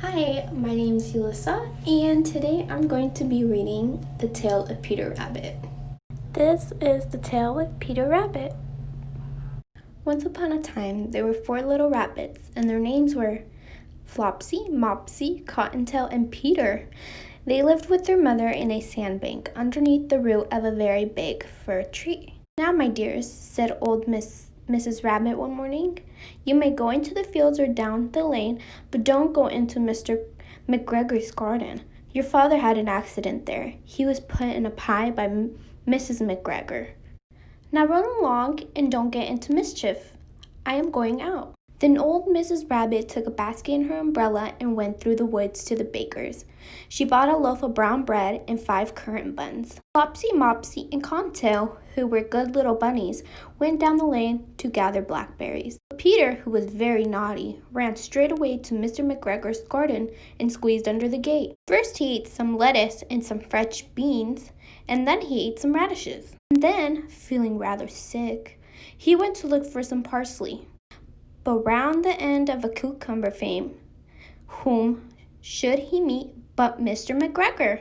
Hi, my name is Yulissa, and today I'm going to be reading The Tale of Peter Rabbit. This is The Tale of Peter Rabbit. Once upon a time, there were 4 little rabbits, and their names were Flopsy, Mopsy, Cottontail, and Peter. They lived with their mother in a sandbank underneath the root of a very big fir tree. "Now, my dears," said old Mrs. Rabbit one morning, "you may go into the fields or down the lane, but don't go into Mr. McGregor's garden. Your father had an accident there. He was put in a pie by Mrs. McGregor. Now run along and don't get into mischief. I am going out." Then old Mrs. Rabbit took a basket and her umbrella and went through the woods to the baker's. She bought a loaf of brown bread and 5 currant buns. Flopsy, Mopsy, and Cottontail, who were good little bunnies, went down the lane to gather blackberries. But Peter, who was very naughty, ran straight away to Mr. McGregor's garden and squeezed under the gate. First he ate some lettuce and some fresh beans, and then he ate some radishes. And then, feeling rather sick, he went to look for some parsley. But round the end of a cucumber fame, whom should he meet but Mr. McGregor?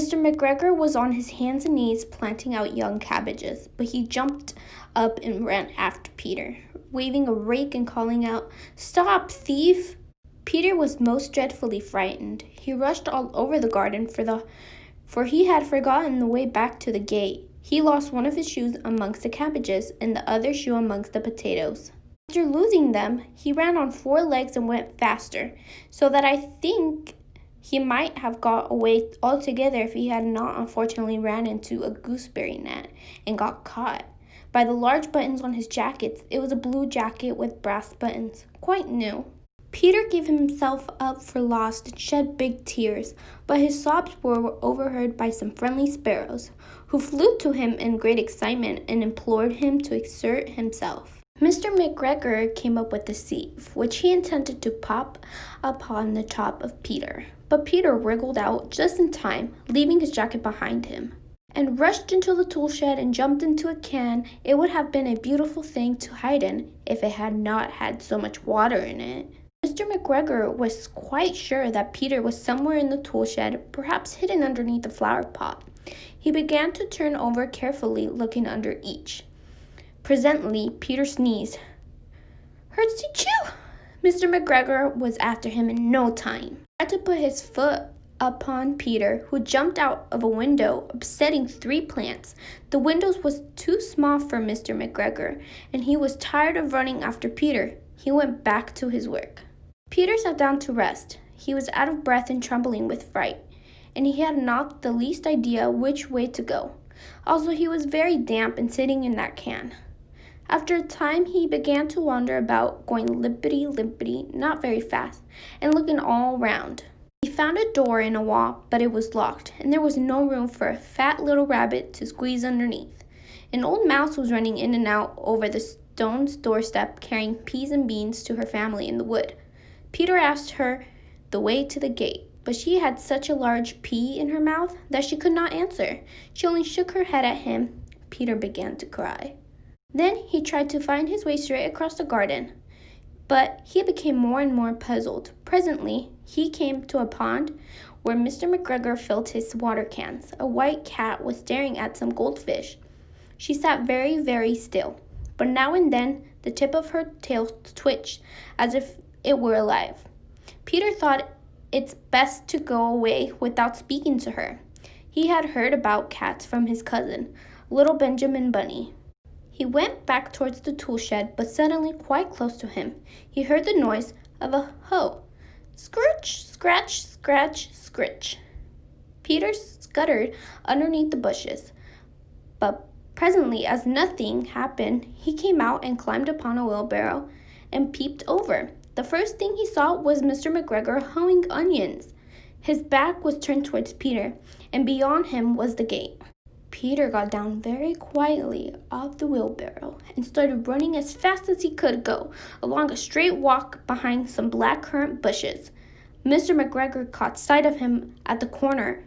Mr. McGregor was on his hands and knees planting out young cabbages, but he jumped up and ran after Peter, waving a rake and calling out, "Stop, thief!" Peter was most dreadfully frightened. He rushed all over the garden for he had forgotten the way back to the gate. He lost one of his shoes amongst the cabbages and the other shoe amongst the potatoes. After losing them, he ran on 4 legs and went faster, so that I think he might have got away altogether if he had not unfortunately ran into a gooseberry net and got caught by the large buttons on his jacket. It was a blue jacket with brass buttons, quite new. Peter gave himself up for lost and shed big tears, but his sobs were overheard by some friendly sparrows, who flew to him in great excitement and implored him to exert himself. Mr. McGregor came up with a sieve, which he intended to pop upon the top of Peter. But Peter wriggled out just in time, leaving his jacket behind him, and rushed into the tool shed and jumped into a can. It would have been a beautiful thing to hide in if it had not had so much water in it. Mr. McGregor was quite sure that Peter was somewhere in the tool shed, perhaps hidden underneath the flower pot. He began to turn over carefully, looking under each. Presently, Peter sneezed. "Hurts-y-chew!" Mr. McGregor was after him in no time. He had to put his foot upon Peter, who jumped out of a window, upsetting 3 plants. The window was too small for Mr. McGregor, and he was tired of running after Peter. He went back to his work. Peter sat down to rest. He was out of breath and trembling with fright, and he had not the least idea which way to go. Also, he was very damp and sitting in that can. After a time, he began to wander about, going limpity-limpity, not very fast, and looking all round. He found a door in a wall, but it was locked, and there was no room for a fat little rabbit to squeeze underneath. An old mouse was running in and out over the stone doorstep, carrying peas and beans to her family in the wood. Peter asked her the way to the gate, but she had such a large pea in her mouth that she could not answer. She only shook her head at him. Peter began to cry. Then he tried to find his way straight across the garden, but he became more and more puzzled. Presently, he came to a pond where Mr. McGregor filled his water cans. A white cat was staring at some goldfish. She sat very, very still, but now and then the tip of her tail twitched as if it were alive. Peter thought it's best to go away without speaking to her. He had heard about cats from his cousin, little Benjamin Bunny. He went back towards the tool shed, but suddenly, quite close to him, he heard the noise of a hoe. Scritch, scratch, scratch, scritch. Peter scuttered underneath the bushes, but presently, as nothing happened, he came out and climbed upon a wheelbarrow and peeped over. The first thing he saw was Mr. McGregor hoeing onions. His back was turned towards Peter, and beyond him was the gate. Peter got down very quietly off the wheelbarrow and started running as fast as he could go along a straight walk behind some black currant bushes. Mr. McGregor caught sight of him at the corner,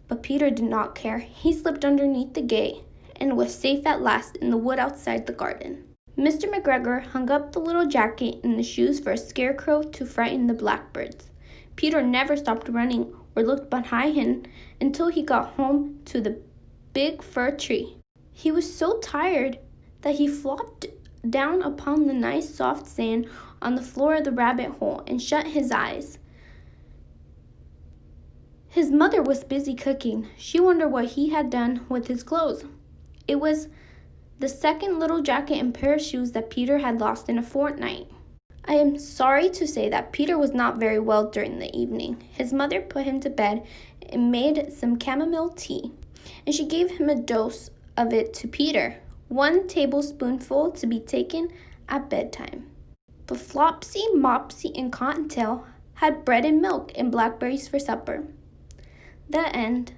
but Peter did not care. He slipped underneath the gate and was safe at last in the wood outside the garden. Mr. McGregor hung up the little jacket and the shoes for a scarecrow to frighten the blackbirds. Peter never stopped running or looked behind him until he got home to the big fir tree. He was so tired that he flopped down upon the nice soft sand on the floor of the rabbit hole and shut his eyes. His mother was busy cooking. She wondered what he had done with his clothes. It was the second little jacket and pair of shoes that Peter had lost in a fortnight. I am sorry to say that Peter was not very well during the evening. His mother put him to bed and made some chamomile tea, and she gave him a dose of it to Peter, 1 tablespoonful to be taken at bedtime. But Flopsy, Mopsy, and Cottontail had bread and milk and blackberries for supper. The end.